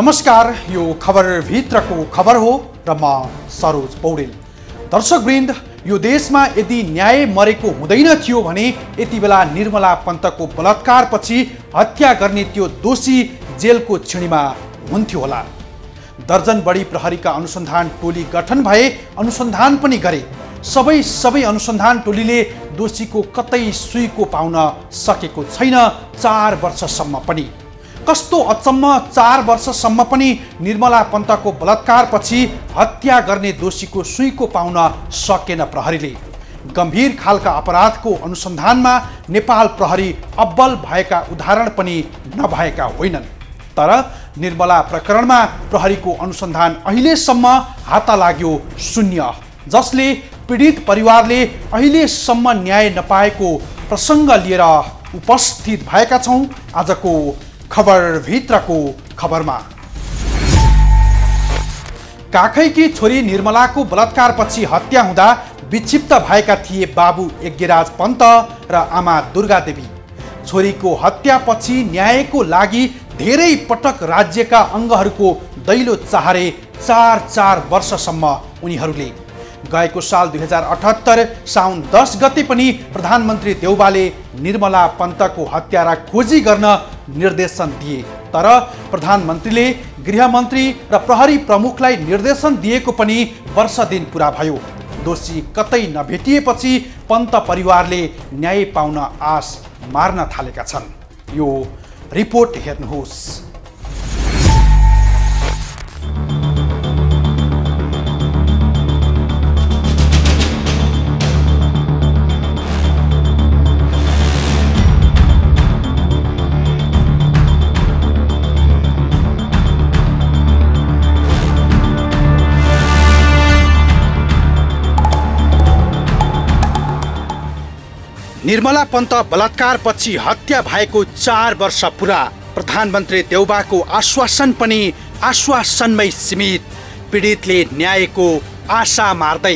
नमस्कार, यो खबर भित्रको खबर हो र म सरोज पौडेल। दर्शकवृन्द, यो देशमा यदि न्याय मरेको हुँदैन थियो भने यति बेला निर्मला पन्तको बलात्कारपछि हत्या गर्ने त्यो दोषी जेलको छिणीमा हुन्थ्यो होला। दर्जन बढी प्रहरीका अनुसन्धान टोली गठन भए, अनुसन्धान पनि गरे। सबै अनुसन्धान टोलीले दोषीको कतै सुइको पाउन सकेको छैन 4 वर्षसम्म पनि। कस्तो अचम्म, 4 वर्षसम्म पनि निर्मला पन्तको बलात्कारपछि हत्या गर्ने दोषीको सुइको पाउन सकेन प्रहरीले। गम्भीर खालका अपराधको अनुसन्धानमा नेपाल प्रहरी अब्बल भएका उदाहरण पनि नभएका होइनन्। तर निर्मला प्रकरणमा प्रहरीको अनुसन्धान अहिलेसम्म हाता लाग्यो शून्य, जसले पीडित परिवारले अहिलेसम्म न्याय नपाएको प्रसङ्ग लिएर उपस्थित भएका छौँ आजको खबर भित्रको खबरमा। काखैकी छोरी निर्मलाको बलात्कारपछि हत्या हुँदा विक्षिप्त भएका थिए बाबु यज्ञराज पन्त र आमा दुर्गा देवी। छोरीको हत्यापछि न्यायको लागि धेरै पटक राज्यका अङ्गहरूको दैलो चाहरे 4 वर्षसम्म उनीहरूले। गएको साल 2078 साउन 10 गते पनि प्रधानमन्त्री देउबाले निर्मला पन्तको हत्यारा खोजी गर्न निर्देशन दिए। तर प्रधानमन्त्रीले गृहमन्त्री र प्रहरी प्रमुखलाई निर्देशन दिएको पनि वर्ष दिन पुरा भयो। दोषी कतै नभेटिएपछि पन्त परिवारले न्याय पाउन आश मार्न थालेका छन्। यो रिपोर्ट हेर्नुहोस्। निर्मला पन्त बलात्कारपछि हत्या भएको 4 वर्ष पुरा। प्रधानमन्त्री देउबाको आश्वासन पनि आश्वासनमै सीमित। पीडितले न्यायको आशा मार्दै।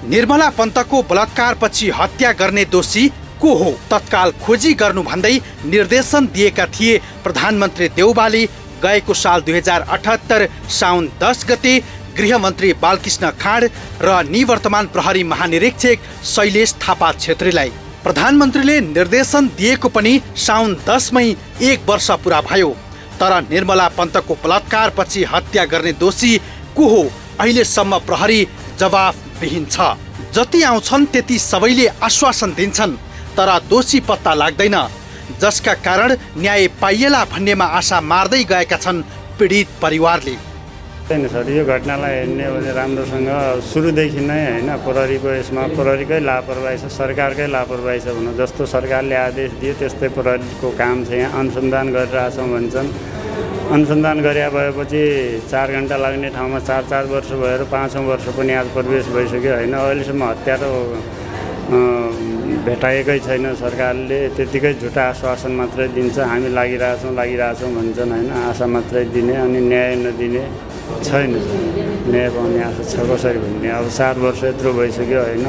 निर्मला पन्तको बलात्कारपछि हत्या गर्ने दोषी को हो तत्काल खोजी गर्नु भन्दै निर्देशन दिएका थिए प्रधानमन्त्री देउबाले। गएको साल 2078 साउन 10 गते गृहमन्त्री बालकृष्ण खाँड र निवर्तमान प्रहरी महानिरीक्षक शैलेश थापा छेत्रीलाई। प्रधानमन्त्रीले निर्देशन दिएको पनि साउन 10 मै 1 वर्ष पुरा भयो। तर निर्मला पन्तको बलात्कारपछि हत्या गर्ने दोषी को हो अहिलेसम्म प्रहरी जवाफविहीन छ। जति आउँछन् त्यति सबैले आश्वासन दिन्छन्, तर दोषी पत्ता लाग्दैन, जसका कारण न्याय पाइएला भन्नेमा आशा मार्दै गएका छन् पीडित परिवारले। सर, यो घटनालाई हेर्ने हो भने राम्रोसँग सुरुदेखि नै होइन प्रहरीको यसमा प्रहरीकै लापरवाही छ, सरकारकै लापरवाही छ भनौँ। जस्तो सरकारले आदेश दियो त्यस्तै प्रहरीको काम छ। यहाँ अनुसन्धान गरिरहेछौँ भन्छन्। अनुसन्धान गरे भएपछि 4 घन्टा लाग्ने ठाउँमा 4 वर्ष भएर 5औँ वर्ष पनि आज प्रवेश भइसक्यो होइन। अहिलेसम्म हत्यारो भेटाएकै छैन। सरकारले त्यतिकै झुटा आश्वासन मात्रै दिन्छ। हामी लागिरहेछौँ भन्छन् होइन। आशा मात्रै दिने अनि न्याय नदिने छैन। न्याय पाउने आशा छ कसरी भन्ने। अब 7 वर्ष यत्रो भइसक्यो होइन।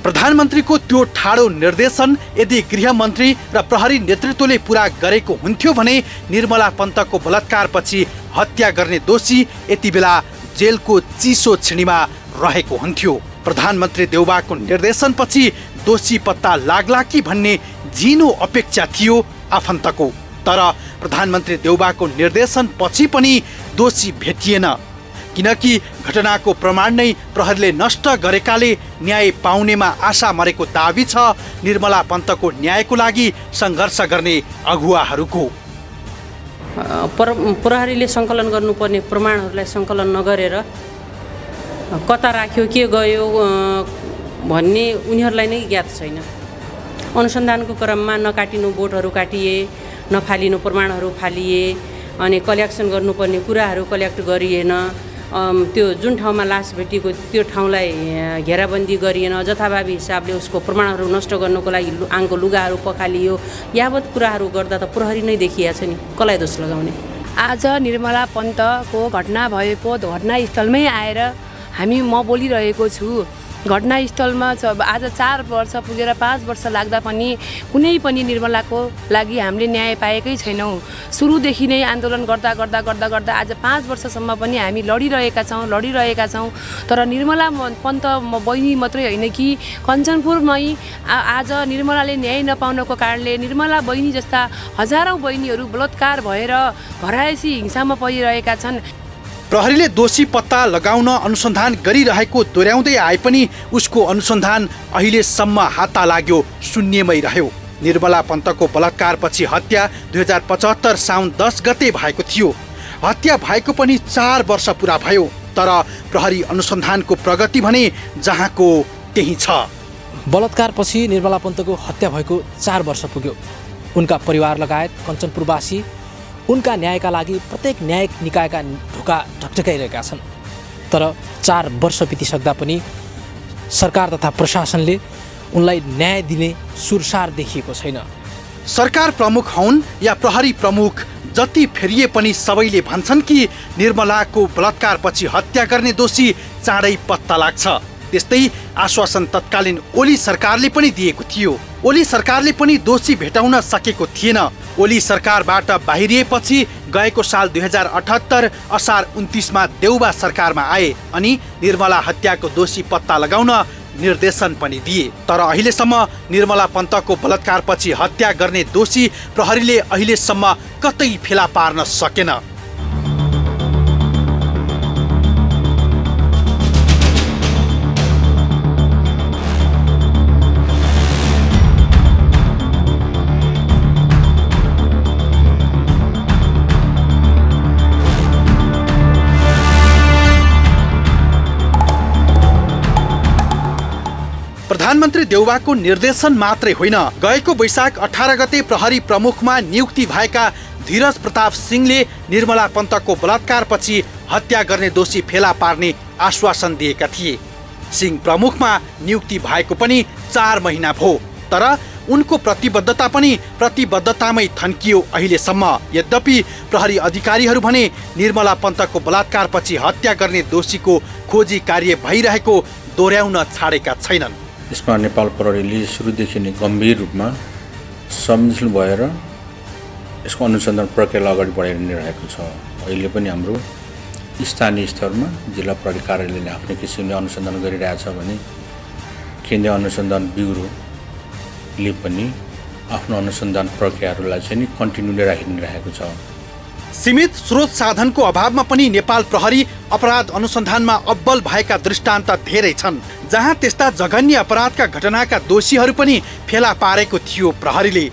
प्रधानमन्त्रीको त्यो ठाडो निर्देशन यदि गृहमन्त्री र प्रहरी नेतृत्वले पुरा गरेको हुन्थ्यो भने निर्मला पन्तको बलात्कारपछि हत्या गर्ने दोषी यति बेला जेलको चिसो छिणीमा रहेको हुन्थ्यो। प्रधानमन्त्री देउबाको निर्देशनपछि दोषी पत्ता लाग्ला कि भन्ने झिनो अपेक्षा थियो आफन्तको। तर प्रधानमन्त्री देउबाको निर्देशन पछि पनि दोषी भेटिएन, किनकि घटनाको प्रमाण नै प्रहरीले नष्ट गरेकाले न्याय पाउनेमा आशा मरेको दाबी छ निर्मला पन्तको न्यायको लागि सङ्घर्ष गर्ने अगुवाहरूको। प्रहरीले सङ्कलन गर्नुपर्ने प्रमाणहरूलाई सङ्कलन नगरेर कता राख्यो, के गयो भन्ने उनीहरूलाई नै ज्ञात छैन। अनुसन्धानको क्रममा नकाटिनु बोटहरू काटिए, नफालिनु प्रमाणहरू फालिए, अनि कलेक्सन गर्नुपर्ने कुराहरू कलेक्ट गरिएन। त्यो जुन ठाउँमा लास भेटिएको त्यो ठाउँलाई घेराबन्दी गरिएन। जथाभावी हिसाबले उसको प्रमाणहरू नष्ट गर्नको लागि आङको लुगाहरू पखालियो। यावत कुराहरू गर्दा त प्रहरी नै देखिया छ नि, कसलाई दोष लगाउने। आज निर्मला पन्तको घटना भएको घटनास्थलमै आएर म बोलिरहेको छु। घटनास्थलमा आज 4 वर्ष पुगेर 5 वर्ष लाग्दा पनि कुनै पनि निर्मलाको लागि हामीले न्याय पाएकै छैनौँ। सुरुदेखि नै आन्दोलन गर्दा गर्दा गर्दा गर्दा आज 5 वर्षसम्म पनि हामी लडिरहेका छौँ। तर निर्मला पन्त बहिनी मात्रै होइन कि कञ्चनपुरमै आज निर्मलाले न्याय नपाउनको कारणले निर्मला बहिनी जस्ता हजारौँ बहिनीहरू बलात्कार भएर घरायसी हिंसामा परिरहेका छन्। प्रहरीले दोषी पत्ता लगाउन अनुसन्धान गरिरहेको दोहोऱ्याउँदै आए पनि उसको अनुसन्धान अहिलेसम्म हाता लाग्यो शून्यमै रह्यो। निर्मला पन्तको बलात्कारपछि हत्या 2075 साउन 10 गते भएको थियो। हत्या भएको पनि 4 वर्ष पुरा भयो। तर प्रहरी अनुसन्धानको प्रगति भने जहाँको त्यही छ। बलात्कारपछि निर्मला पन्तको हत्या भएको 4 वर्ष पुग्यो। उनका परिवार लगायत कञ्चनपुरवासी उनका न्यायका लागि प्रत्येक न्यायिक निकायका ढोका ढकढकाइरहेका छन्। तर 4 वर्ष बितिसक्दा पनि सरकार तथा प्रशासनले उनलाई न्याय दिने सुरसार देखिएको छैन। सरकार प्रमुख हुन् या प्रहरी प्रमुख, जति फेरिए पनि सबैले भन्छन् कि निर्मलाको बलात्कारपछि हत्या गर्ने दोषी चाँडै पत्ता लाग्छ। त्यस्तै आश्वासन तत्कालीन ओली सरकारले पनि दिएको थियो। ओली सरकारले पनि दोषी भेटाउन सकेको थिएन। ओली सरकारबाट बाहिरिएपछि गएको साल 2078 असार 29 मा देउबा सरकारमा आए अनि निर्मला हत्याको दोषी पत्ता लगाउन निर्देशन पनि दिए। तर अहिलेसम्म निर्मला पन्तको बलात्कारपछि हत्या गर्ने दोषी प्रहरीले अहिलेसम्म कतै फेला पार्न सकेन। प्रधानमन्त्री देउबाको निर्देशन मात्रै होइन, गएको वैशाख 18 गते प्रहरी प्रमुखमा नियुक्ति भएका धीरज प्रताप सिंहले निर्मला पन्तको बलात्कारपछि हत्या गर्ने दोषी फेला पार्ने आश्वासन दिएका थिए। सिंह प्रमुखमा नियुक्ति भएको पनि 4 महिना भयो। तर उनको प्रतिबद्धता पनि प्रतिबद्धतामै थन्कियो अहिलेसम्म। यद्यपि प्रहरी अधिकारीहरू भने निर्मला पन्तको बलात्कारपछि हत्या गर्ने दोषीको खोजी कार्य भइरहेको दोहोऱ्याउन छाडेका छैनन्। यसमा नेपाल प्रहरीले सुरुदेखि नै गम्भीर रूपमा संवेदनशील भएर यसको अनुसन्धान प्रक्रियालाई अगाडि बढाइ रहेको छ। अहिले पनि हाम्रो स्थानीय स्तरमा जिल्ला प्रहरी कार्यालयले आफ्नै किसिमले अनुसन्धान गरिरहेछ भने केन्द्रीय अनुसन्धान ब्युरोले पनि आफ्नो अनुसन्धान प्रक्रियाहरूलाई चाहिँ कन्टिन्युली राखिरहेको छ। सीमित स्रोत साधनको अभावमा पनि नेपाल प्रहरी अपराध अनुसन्धानमा अब्बल भएका दृष्टान्त धेरै छन्, जहाँ त्यस्ता जघन्य अपराधका घटनाका दोषीहरू पनि फेला पारेको थियो प्रहरीले।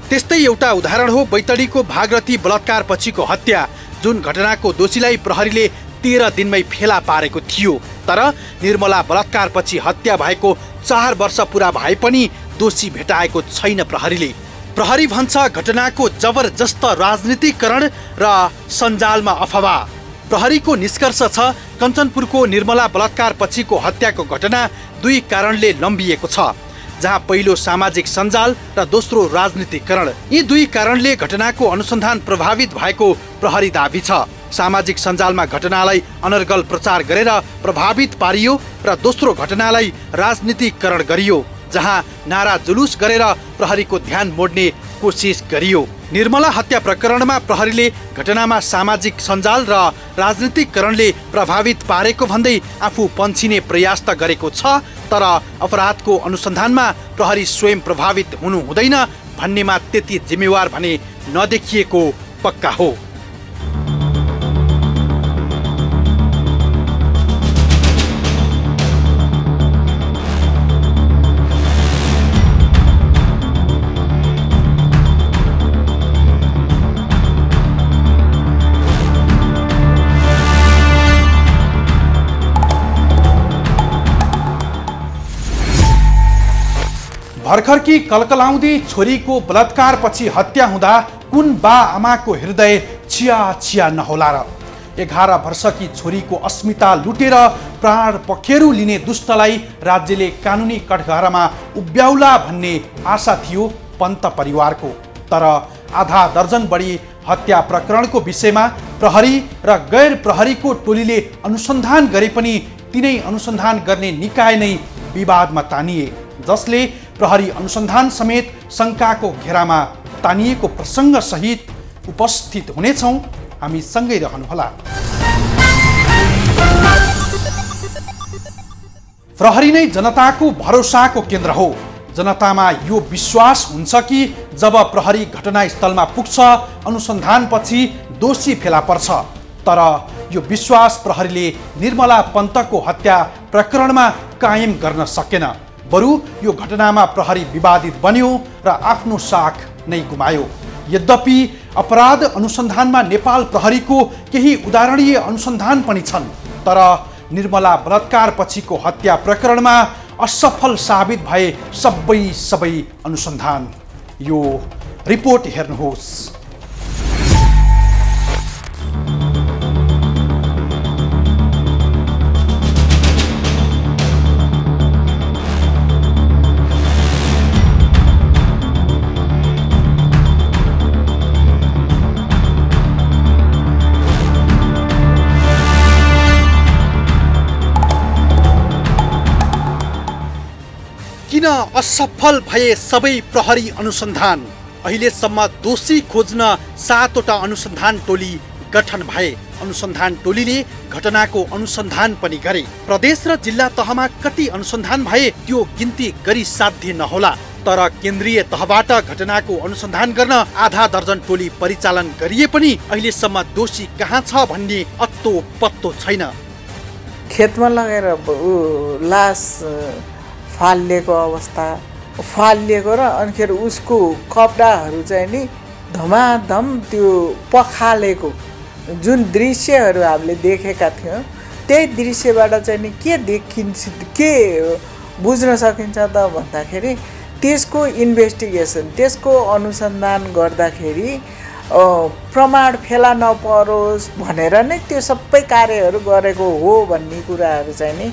त्यस्तै एउटा उदाहरण हो बैतडीको भागरथी बलात्कार पछिको हत्या, जुन घटनाको दोषीलाई प्रहरीले 13 दिनमै फेला पारेको थियो। तर निर्मला बलात्कारपछि हत्या भएको 4 वर्ष पुरा भए पनि दोषी भेटाएको छैन प्रहरीले। प्रहरी भन्छ घटनाको जबरजस्त राजनीतिकरण र सञ्जालमा अफवाह। प्रहरीको निष्कर्ष छ कञ्चनपुरको निर्मला बलात्कार पछिको हत्याको घटना 2 कारणले लम्बिएको छ, जहाँ पहिलो सामाजिक सञ्जाल र दोस्रो राजनीतिकरण। यी 2 कारणले घटनाको अनुसन्धान प्रभावित भएको प्रहरी दाबी छ। सामाजिक सञ्जालमा घटनालाई अनर्गल प्रचार गरेर प्रभावित पारियो र दोस्रो घटनालाई राजनीतिकरण गरियो, जहाँ नारा जुलुस गरेर प्रहरीको ध्यान मोड्ने कोसिस गरियो। निर्मला हत्या प्रकरणमा प्रहरीले घटनामा सामाजिक सञ्जाल र राजनीतिकरणले प्रभावित पारेको भन्दै आफू पन्छिने प्रयास त गरेको छ, तर अपराधको अनुसन्धानमा प्रहरी स्वयं प्रभावित हुनु हुँदैन भन्नेमा त्यति जिम्मेवार भने नदेखिएको पक्का हो। भर्खरकी कलकलाउँदी छोरीको बलात्कारपछि हत्या हुँदा कुन बा आमाको हृदय चिया चिया नहोला र। 11 वर्षकी छोरीको अस्मिता लुटेर प्राण पखेरु लिने दुष्टलाई राज्यले कानुनी कठघरामा उभ्याउला भन्ने आशा थियो पन्त परिवारको। तर आधा दर्जन बढी हत्या प्रकरणको विषयमा प्रहरी र गैर प्रहरीको टोलीले अनुसन्धान गरे पनि तिनै अनुसन्धान गर्ने निकाय नै विवादमा तानिए, जसले प्रहरी अनुसन्धान समेत शङ्काको घेरामा तानिएको प्रसङ्ग सहित उपस्थित हुनेछौँ। हामी सँगै रहनुहोला। प्रहरी नै जनताको भरोसाको केन्द्र हो। जनतामा यो विश्वास हुन्छ कि जब प्रहरी घटनास्थलमा पुग्छ, अनुसन्धानपछि दोषी फेला पर्छ। तर यो विश्वास प्रहरीले निर्मला पन्तको हत्या प्रकरणमा कायम गर्न सकेन। बरु यो घटनामा प्रहरी विवादित बन्यो र आफ्नो साख नै गुमायो। यद्यपि अपराध अनुसन्धानमा नेपाल प्रहरीको केही उदाहरणीय अनुसन्धान पनि छन्, तर निर्मला बलात्कार पछिको हत्या प्रकरणमा असफल साबित भए सबै अनुसन्धान। यो रिपोर्ट हेर्नुहोस्। किन असफल भए सबै प्रहरी अनुसन्धान? अहिलेसम्म दोषी खोज्न 7वटा अनुसन्धान टोली गठन भए। अनुसन्धान टोलीले घटनाको अनुसन्धान पनि गरे। प्रदेश र जिल्ला तहमा कति अनुसन्धान भए त्यो गिन्ती गरी साध्य नहोला, तर केन्द्रीय तहबाट घटनाको अनुसन्धान गर्न आधा दर्जन टोली परिचालन गरिए पनि अहिलेसम्म दोषी कहाँ छ भन्ने अत्तो पत्तो छैन। खेतमा लगेर लास फालिएको अवस्था, फालिएको र अनिखेर उसको कपडाहरू चाहिँ नि धमाधम त्यो पखालेको जुन दृश्यहरू हामीले देखेका थियौँ, त्यही दृश्यबाट चाहिँ नि के देखिन्छ, के बुझ्न सकिन्छ त भन्दाखेरि त्यसको इन्भेस्टिगेसन, त्यसको अनुसन्धान गर्दाखेरि प्रमाण फेला नपरोस् भनेर नै त्यो सबै कार्यहरू गरेको हो भन्ने कुराहरू चाहिँ नि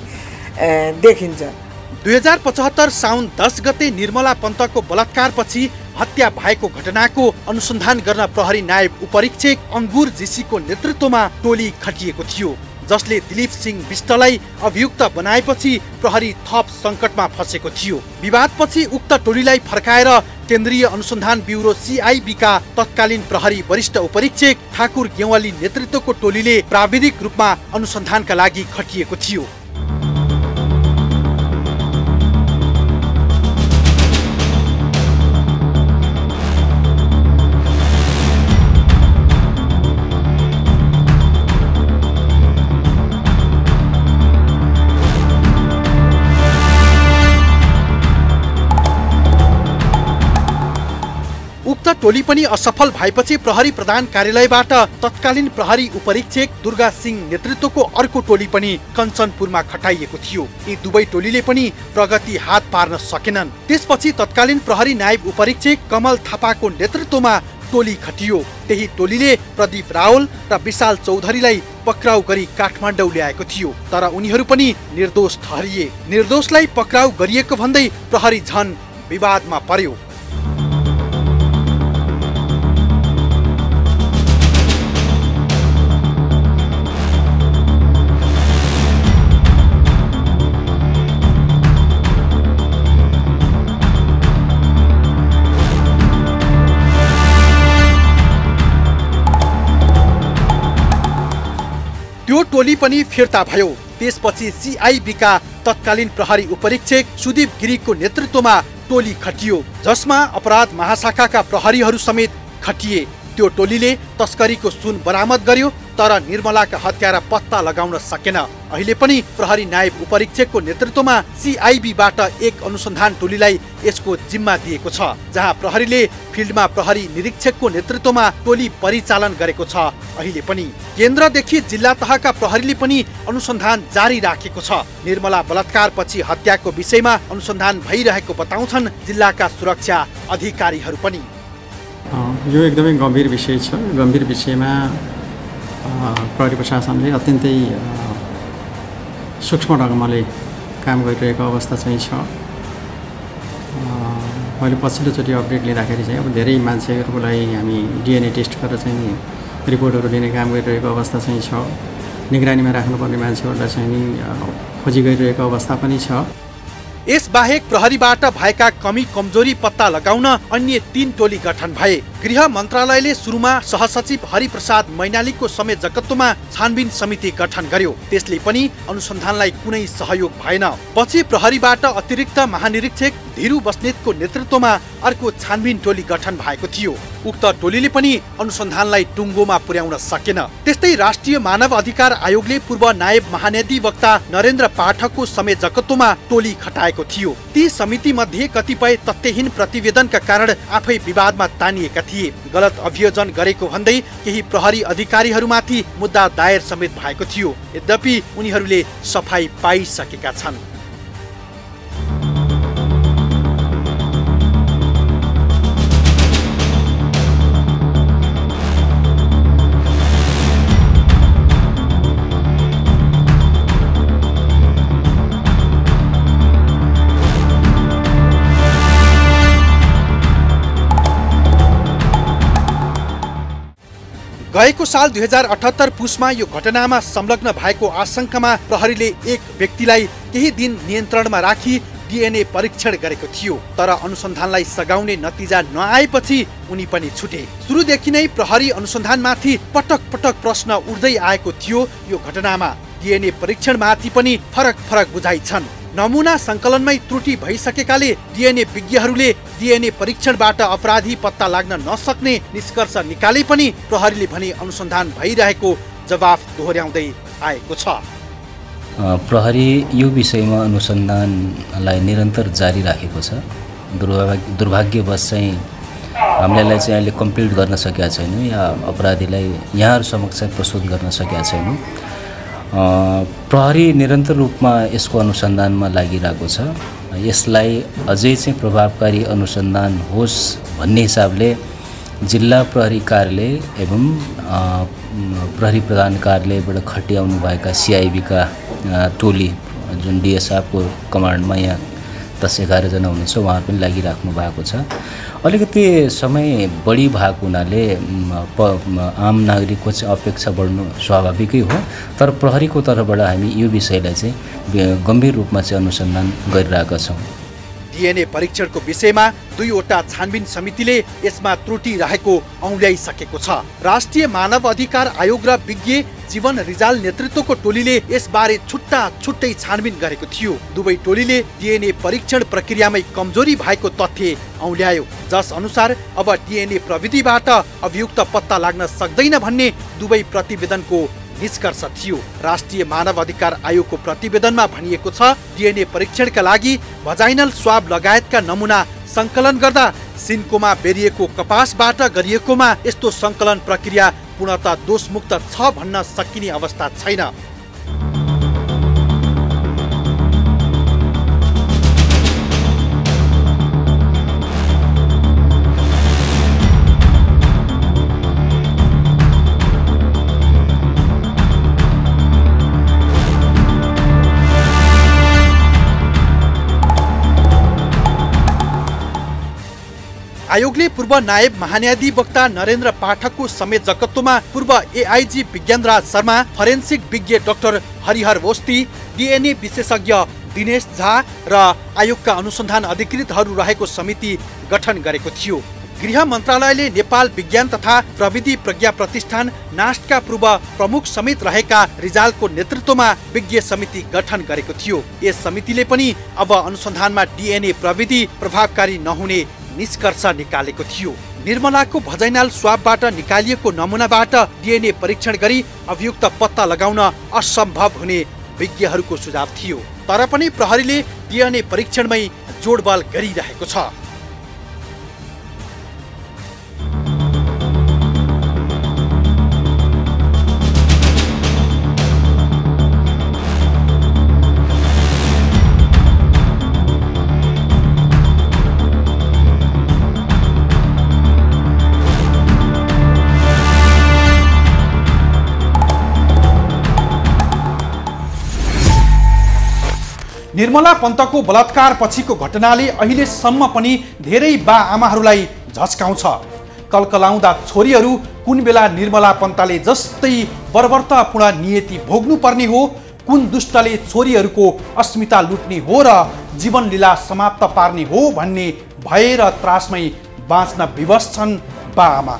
देखिन्छ। 2075 साउन 10 गते निर्मला पन्तको बलात्कारपछि हत्या भएको घटनाको अनुसन्धान गर्न प्रहरी नायब उपरीक्षक अङ्गुर जीसीको नेतृत्वमा टोली खटिएको थियो, जसले दिलीप सिंह विष्टलाई अभियुक्त बनाएपछि प्रहरी थप सङ्कटमा फसेको थियो। विवादपछि उक्त टोलीलाई फर्काएर केन्द्रीय अनुसन्धान ब्युरो CIB का तत्कालीन प्रहरी वरिष्ठ उपरीक्षक ठाकुर गेवाली नेतृत्वको टोलीले प्राविधिक रूपमा अनुसन्धानका लागि खटिएको थियो। टोली पनि असफल भएपछि प्रहरी प्रधान कार्यालयबाट तत्कालीन प्रहरी उपरीक्षक दुर्गा सिंह नेतृत्वको अर्को टोली पनि कञ्चनपुरमा खटाइएको थियो। यी दुवै टोलीले पनि प्रगति हात पार्न सकेनन्। त्यसपछि तत्कालीन प्रहरी नायब उपरीक्षक कमल थापाको नेतृत्वमा टोली खटियो। त्यही टोलीले प्रदीप रावल र विशाल चौधरीलाई पक्राउ गरी काठमाडौँ ल्याएको थियो, तर उनीहरू पनि निर्दोष ठहरिए। निर्दोषलाई पक्राउ गरिएको भन्दै प्रहरी झन विवादमा पर्यो। त्यो टोली पनि फिर्ता भयो। त्यसपछि CIB का तत्कालीन प्रहरी उपरीक्षक सुदीप गिरीको नेतृत्वमा टोली खटियो, जसमा अपराध महाशाखाका प्रहरीहरू समेत खटिए। त्यो टोलीले तस्करीको सुन बरामद गर्यो, तर निर्मलाका हत्यारा पत्ता लगाउन सकेन। अहिले पनि प्रहरी नायब उपरीक्षकको नेतृत्वमा CIB बाट एक अनुसन्धान टोलीलाई यसको जिम्मा दिएको छ, जहाँ प्रहरीले फिल्डमा प्रहरी निरीक्षकको नेतृत्वमा टोली परिचालन गरेको छ। अहिले पनि केन्द्रदेखि जिल्ला तहका प्रहरीले पनि अनुसन्धान जारी राखेको छ। निर्मला बलात्कारपछि हत्याको विषयमा अनुसन्धान भइरहेको बताउँछन् जिल्लाका सुरक्षा अधिकारीहरू पनि। यो एकदमै गम्भीर विषय छ। गम्भीर विषयमा प्रहरी प्रशासनले अत्यन्तै सूक्ष्म ढङ्गले काम गरिरहेको अवस्था चाहिँ छ। मैले पछिल्लोचोटि अपडेट लिँदाखेरि चाहिँ अब धेरै मान्छेहरूको लागि हामी DNA टेस्ट गरेर चाहिँ रिपोर्टहरू लिने काम गरिरहेको अवस्था चाहिँ छ। निगरानीमा राख्नुपर्ने मान्छेहरूलाई चाहिँ नि खोजी गरिरहेको अवस्था पनि छ। यसबाहेक प्रहरीबाट भएका कमी कमजोरी पत्ता लगाउन अन्य 3 टोली गठन भए। गृह मन्त्रालयले सुरुमा सहसचिव हरिप्रसाद मैनालीको समेत जगत्तोमा छानबिन समिति गठन गर्यो। त्यसले पनि अनुसन्धानलाई कुनै सहयोग भएन। पछि प्रहरीबाट अतिरिक्त महानिरीक्षक धीरू बस्नेतको नेतृत्वमा अर्को छानबिन टोली गठन भएको थियो। उक्त टोलीले पनि अनुसन्धानलाई टुङ्गोमा पुर्याउन सकेन। त्यस्तै राष्ट्रिय मानव अधिकार आयोगले पूर्व नायब महाधिवक्ता नरेन्द्र पाठकको समेत जगत्तोमा टोली खटाएको थियो। ती समिति मध्ये कतिपय तथ्यहीन प्रतिवेदनका कारण आफै विवादमा तानिएका थिए। गलत अभियोजन गरेको भन्दै केही प्रहरी अधिकारीहरूमाथि मुद्दा दायर समेत भएको थियो। यद्यपि उनीहरूले सफाई पाइसकेका छन्। गएको साल 2078 पुसमा यो घटनामा संलग्न भएको आशंकामा प्रहरीले एक व्यक्तिलाई केही दिन नियन्त्रणमा राखी DNA परीक्षण गरेको थियो। तर अनुसन्धानलाई सघाउने नतिजा नआएपछि उनी पनि छुटे। सुरुदेखि नै प्रहरी अनुसन्धानमाथि पटक पटक प्रश्न उठ्दै आएको थियो। यो घटनामा DNA परीक्षणमाथि पनि फरक बुझाइ छन्। नमुना संकलनमै त्रुटि भइसकेकाले DNA विज्ञहरूले DNA परीक्षणबाट अपराधी पत्ता लाग्न नसक्ने निष्कर्ष निकाले पनि प्रहरीले भने अनुसन्धान भइरहेको जवाफ दोहोर्याउँदै आएको छ। प्रहरी यो विषयमा अनुसन्धानलाई निरन्तर जारी राखेको छ। दुर्भाग्यवश चाहिँ हामीलाई चाहिँ अहिले कम्प्लिट गर्न सकेका छैनौँ या अपराधीलाई यहाँहरू समक्ष प्रस्तुत गर्न सकेका छैनौँ। प्रहरी निरन्तर रूपमा यसको अनुसन्धानमा लागिरहेको छ। यसलाई अझै चाहिँ प्रभावकारी अनुसन्धान होस् भन्ने हिसाबले जिल्ला प्रहरी कार्यालय एवं प्रहरी प्रधान कार्यालयबाट खटियाउनु भएका CIB का टोली जुन DSFको कमान्डमा यहाँ 10-11 जना हुनुहुन्छ, उहाँहरू पनि लागिराख्नु भएको छ। अलिकति समय बढी भएको हुनाले आम नागरिकको चाहिँ अपेक्षा बढ्नु स्वाभाविकै हो। तर प्रहरीको तर्फबाट हामी यो विषयलाई चाहिँ गम्भीर रूपमा चाहिँ अनुसन्धान गरिरहेका छौँ। DNA परीक्षणको विषयमा 2वटा छानबिन समितिले यसमा त्रुटि रहेको औँल्याइसकेको छ। राष्ट्रिय मानव अधिकार आयोग र विज्ञ जीवन रिजाल नेतृत्वको टोलीले यसबारे छुट्टै छानबिन गरेको थियो। दुवै टोलीले DNA परीक्षण प्रक्रियामै कमजोरी भएको तथ्य औँल्यायो, जस अनुसार अब DNA प्रविधिबाट अभियुक्त पत्ता लाग्न सक्दैन भन्ने दुवै प्रतिवेदनको निष्कर्ष थियो। राष्ट्रिय मानव अधिकार आयोगको प्रतिवेदनमा भनिएको छ DNA परीक्षणका लागि भजाइनल स्वाब लगायतका नमुना संकलन गर्दा सिन्कोमा बेरिएको कपासबाट गरिएकोमा यस्तो संकलन प्रक्रिया पूर्णतः दोषमुक्त छ भन्न सकिने अवस्था छैन। आयोगले पूर्व नायब महाधिवक्ता नरेन्द्र पाठकको समेत जगत्तोमा पूर्व AIG विज्ञानराज शर्मा, फरेन्सिक विज्ञ डाक्टर हरिहर बोस्ती, DNA विशेषज्ञ दिनेश झा र आयोगका अनुसन्धान अधिकृतहरू रहेको समिति गठन गरेको थियो। गृह मन्त्रालयले नेपाल विज्ञान तथा प्रविधि प्रज्ञा प्रतिष्ठान नास्टका पूर्व प्रमुख समेत रहेका रिजालको नेतृत्वमा विज्ञ समिति गठन गरेको थियो। यस समितिले पनि अब अनुसन्धानमा DNA प्रविधि प्रभावकारी नहुने निष्कर्ष निकालेको थियो। निर्मलाको भजाइनाल स्वाबबाट निकालिएको नमुनाबाट DNA परीक्षण गरी अभियुक्त पत्ता लगाउन असम्भव हुने विज्ञहरूको सुझाव थियो। तर पनि प्रहरीले DNA परीक्षणमै जोडबल गरिरहेको छ। निर्मला पन्तको बलात्कार पछिको घटनाले अहिलेसम्म पनि धेरै बा आमाहरूलाई झस्काउँछ। कलकलाउँदा छोरीहरू कुन बेला निर्मला पन्तले जस्तै बर्बरतापूर्ण नियति भोग्नु पर्ने हो, कुन दुष्टले छोरीहरूको अस्मिता लुट्ने हो र जीवन लीला समाप्त पार्ने हो भन्ने भय र त्रासमै बाँच्न विवश छन् बाआमा।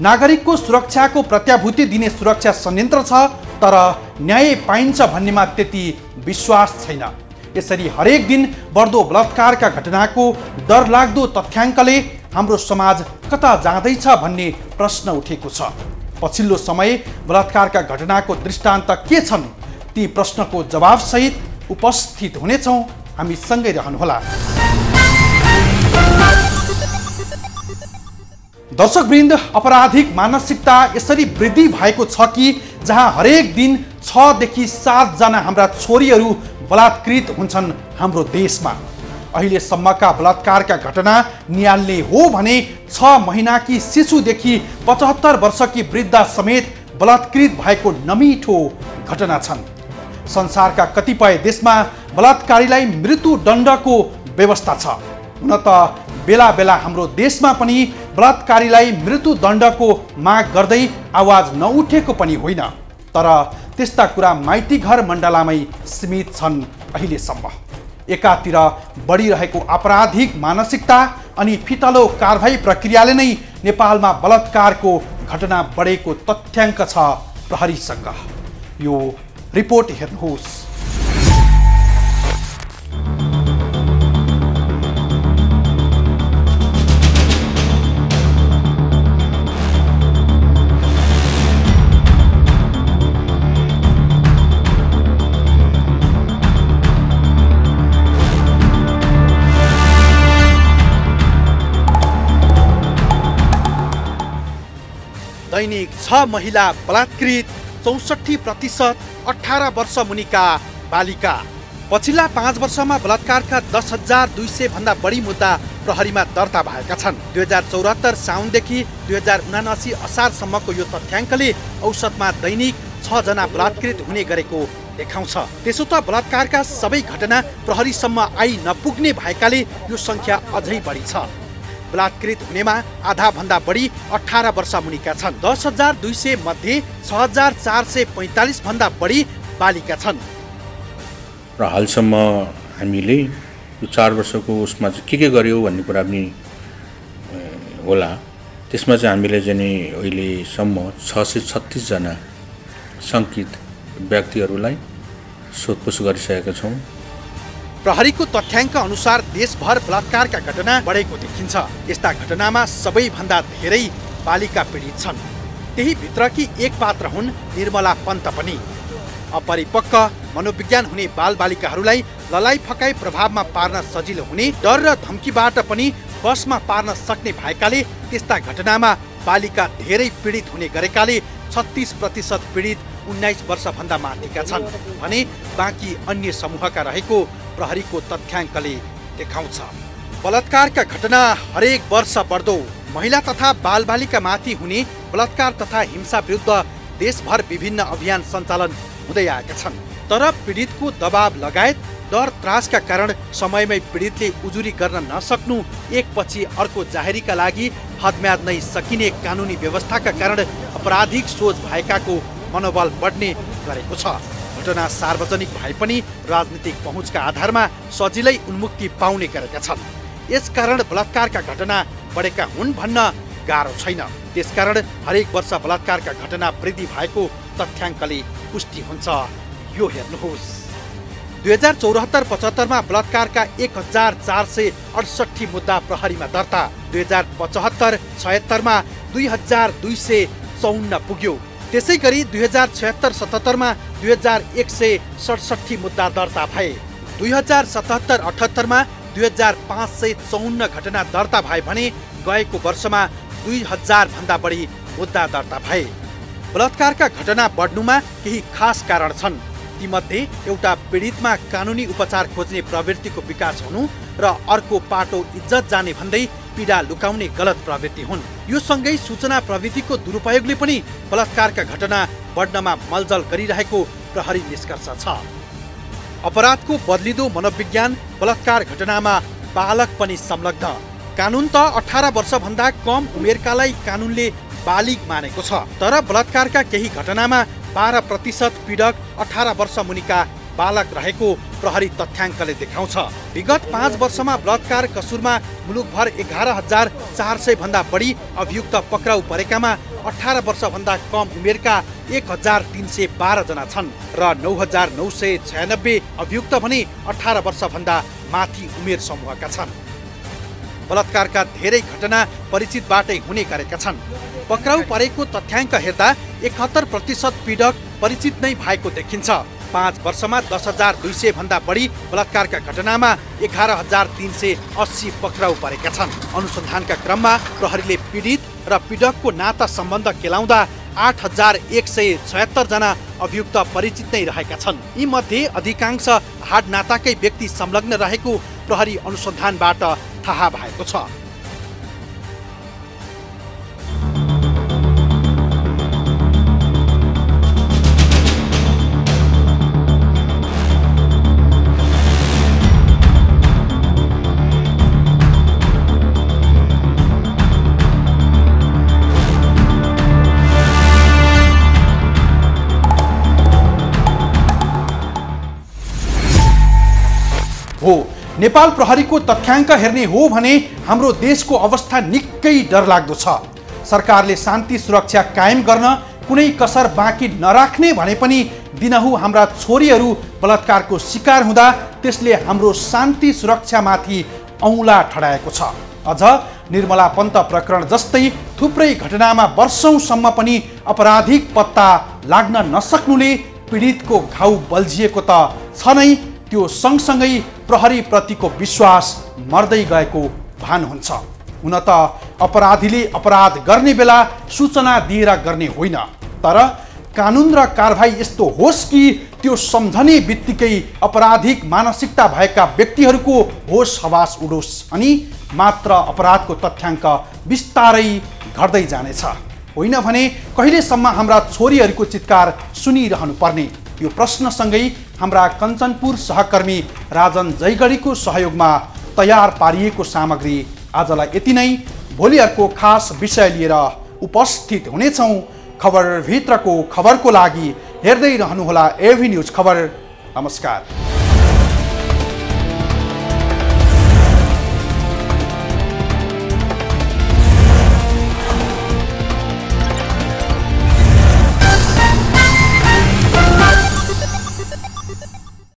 नागरिकको सुरक्षाको प्रत्याभूति दिने सुरक्षा संयन्त्र छ, तर न्याय पाइन्छ भन्नेमा त्यति विश्वास छैन। यसरी हरेक दिन बढ्दो बलात्कारका घटनाको डरलाग्दो तथ्याङ्कले हाम्रो समाज कता जाँदैछ भन्ने प्रश्न उठेको छ। पछिल्लो समय बलात्कारका घटनाको दृष्टान्त के छन्? ती प्रश्नको जवाफसहित उपस्थित हुनेछौँ, हामी सँगै रहनुहोला। दर्शकवृन्द, अपराधिक मानसिकता यसरी वृद्धि भएको छ कि जहाँ हरेक दिन 6 देखि 7 जना हाम्रा छोरीहरू बलात्कृत हुन्छन् हाम्रो देशमा। अहिलेसम्मका बलात्कारका घटना नियाल्ने हो भने 6 महिनाकी शिशुदेखि 75 वर्षकी वृद्धा समेत बलात्कृत भएको नमिठो घटना छन्। संसारका कतिपय देशमा बलात्कारीलाई मृत्युदण्डको व्यवस्था छ। हुन त बेला बेला हाम्रो देशमा पनि बलात्कारीलाई मृत्युदण्डको माग गर्दै आवाज नउठेको पनि होइन, तर त्यस्ता कुरा माइती घर मण्डलामै सीमित छन् अहिलेसम्म। एकातिर बढिरहेको आपराधिक मानसिकता अनि फितलो कारबाही प्रक्रियाले नै नेपालमा बलात्कारको घटना बढेको तथ्याङ्क छ प्रहरीसँग। यो रिपोर्ट हेर्नुहोस्। दैनिक 6 महिला बलात्कृत, 64% 18 वर्ष मुनिका बालिका। पछिल्ला 5 वर्षमा बलात्कारका 10,200 भन्दा बढी मुद्दा प्रहरीमा दर्ता भएका छन्। 2074 साउनदेखि 2079 असारसम्मको यो तथ्याङ्कले औसतमा दैनिक 6 जना बलात्कृत हुने गरेको देखाउँछ। त्यसो त बलात्कारका सबै घटना प्रहरीसम्म आई नपुग्ने भएकाले यो सङ्ख्या अझै बढी छ। बलात्कृत हुनेमा आधा भन्दा बढी 18 वर्ष मुनिका छन्। 10,200 मध्ये 6,445 भन्दा बढी बालिका छन्। र हालसम्म हामीले यो 4 वर्षको उसमा चाहिँ के गर्यो भन्ने कुरा पनि होला। त्यसमा चाहिँ हामीले चाहिँ अहिलेसम्म 636 जना शङ्कित व्यक्तिहरूलाई सोधपुछ गरिसकेका छौँ। प्रहरीको तथ्याङ्क अनुसार देशभर बलात्कारका घटना बढेको देखिन्छ। यस्ता घटनामा सबैभन्दा धेरै बालिका पीडित छन्। त्यही भित्रकी एक पात्र हुन् निर्मला पन्त पनि। अपरिपक्व मनोविज्ञान हुने बालबालिकाहरूलाई ललाई फकाई प्रभावमा पार्न सजिलो हुने, डर र धम्कीबाट पनि बसमा पार्न सक्ने भएकाले त्यस्ता घटनामा बालिका धेरै पीडित हुने गरेकाले 36% पीडित 19 वर्षभन्दा माथिका छन् भने बाँकी अन्य समूहका रहेको प्रहरीको तथ्याङ्कले देखाउँछ। बलात्कारका घटना हरेक वर्ष बढ्दो, महिला तथा बालबालिकामाथि हुने बलात्कार तथा हिंसा विरुद्ध देशभर विभिन्न अभियान सञ्चालन हुँदै आएका छन्। तर पीडितको दबाव लगायत डर त्रासका कारण समयमै पीडितले उजुरी गर्न नसक्नु, एकपछि अर्को जाहेरीका लागि हदम्याद नै सकिने कानुनी व्यवस्थाका कारण अपराधिक सोच भएकाको मनोबल बढ्ने गरेको छ। घटना सार्वजनिक भए पनि राजनीतिक पहुँचका आधारमा सजिलै उन्मुक्ति पाउने गरेका छन्। यसकारण बलात्कारका घटना बढेका हुन् भन्न गाह्रो छैन। त्यसकारण हरेक वर्ष बलात्कारका घटना वृद्धि भएको तथ्याङ्कले पुष्टि हुन्छ। यो हेर्नुहोस्। 2074-75 मा बलात्कारका 1468 मुद्दा प्रहरीमा दर्ता। 2075-76 मा 2254 पुग्यो। त्यसै गरी 2076-77 मा 2167 मुद्दा दर्ता भए। 2077-78 मा 2554 घटना दर्ता भए भने गएको वर्षमा 2000 भन्दा बढी मुद्दा दर्ता भए। बलात्कारका घटना बढ्नुमा केही खास कारण छन्। तीमध्ये एउटा पीडितमा कानुनी उपचार खोज्ने प्रवृत्तिको विकास हुनु र अर्को पाटो इज्जत जाने भन्दै पीडा लुकाउने गलत प्रवृत्ति हुन्। यो सँगै सूचना प्रविधिको दुरुपयोगले पनि बलात्कारका घटना बढ्नमा मलजल गरिरहेको प्रहरी निष्कर्ष छ। अपराधको बदलिदो मनोविज्ञान बलात्कार घटनामा बालक पनि संलग्न। कानुन त 18 वर्षभन्दा कम उमेरकालाई कानुनले बालिग मानेको छ, तर बलात्कारका केही घटनामा 12% पीडक 18 वर्ष मुनिका बालक रहेको प्रहरी तथ्याङ्कले देखाउँछ। विगत 5 वर्षमा बलात्कार कसुरमा मुलुकभर 11,400 भन्दा बढी अभियुक्त पक्राउ परेकामा 18 वर्षभन्दा कम उमेरका 1,312 जना छन् र 9,996 अभियुक्त भने 18 वर्षभन्दा माथि उमेर समूहका छन्। बलात्कारका धेरै घटना परिचितबाटै हुने गरेका छन्। पक्राउ परेको तथ्याङ्क हेर्दा 71% पीडक परिचित नै भएको देखिन्छ। 5 वर्षमा 10,200 भन्दा बढी बलात्कारका घटनामा 11,380 पक्राउ परेका छन्। अनुसन्धानका क्रममा प्रहरीले पीडित र पीडकको नाता सम्बन्ध केलाउँदा 8,176 जना अभियुक्त परिचित नै रहेका छन्। यी मध्ये अधिकांश हाड नाताकै व्यक्ति संलग्न रहेको प्रहरी अनुसन्धानबाट थाहा भएको छ। हो नेपाल प्रहरीको तथ्याङ्क हेर्ने हो भने हाम्रो देशको अवस्था निकै डरलाग्दो छ। सरकारले शान्ति सुरक्षा कायम गर्न कुनै कसर बाँकी नराख्ने भने पनि दिनहु हाम्रा छोरीहरू बलात्कारको शिकार हुँदा त्यसले हाम्रो शान्ति सुरक्षामाथि औँला ठडाएको छ। अझ निर्मला पन्त प्रकरण जस्तै थुप्रै घटनामा वर्षौंसम्म पनि अपराधिक पत्ता लाग्न नसक्नुले पीडितको घाउ बल्झिएको त छ नै, त्यो सँगसँगै प्रहरी प्रतिको विश्वास मर्दै गएको भान हुन्छ। हुन त अपराधीले अपराध गर्ने बेला सूचना दिएर गर्ने होइन, तर कानुन र कारबाही यस्तो होस् कि त्यो सम्झने बित्तिकै अपराधिक मानसिकता भएका व्यक्तिहरूको होस हवास उडोस् अनि मात्र अपराधको तथ्याङ्क बिस्तारै घट्दै जानेछ। होइन भने कहिलेसम्म हाम्रा छोरीहरूको चित्कार सुनिरहनु पर्ने? यो प्रश्नसँगै हाम्रा कञ्चनपुर सहकर्मी राजन जयगढीको सहयोगमा तयार पारिएको सामग्री आजलाई यति नै। भोलि अर्को खास विषय लिएर उपस्थित हुनेछौँ। खबरभित्रको खबरको लागि हेर्दै रहनुहोला एभी न्युज खबर। नमस्कार।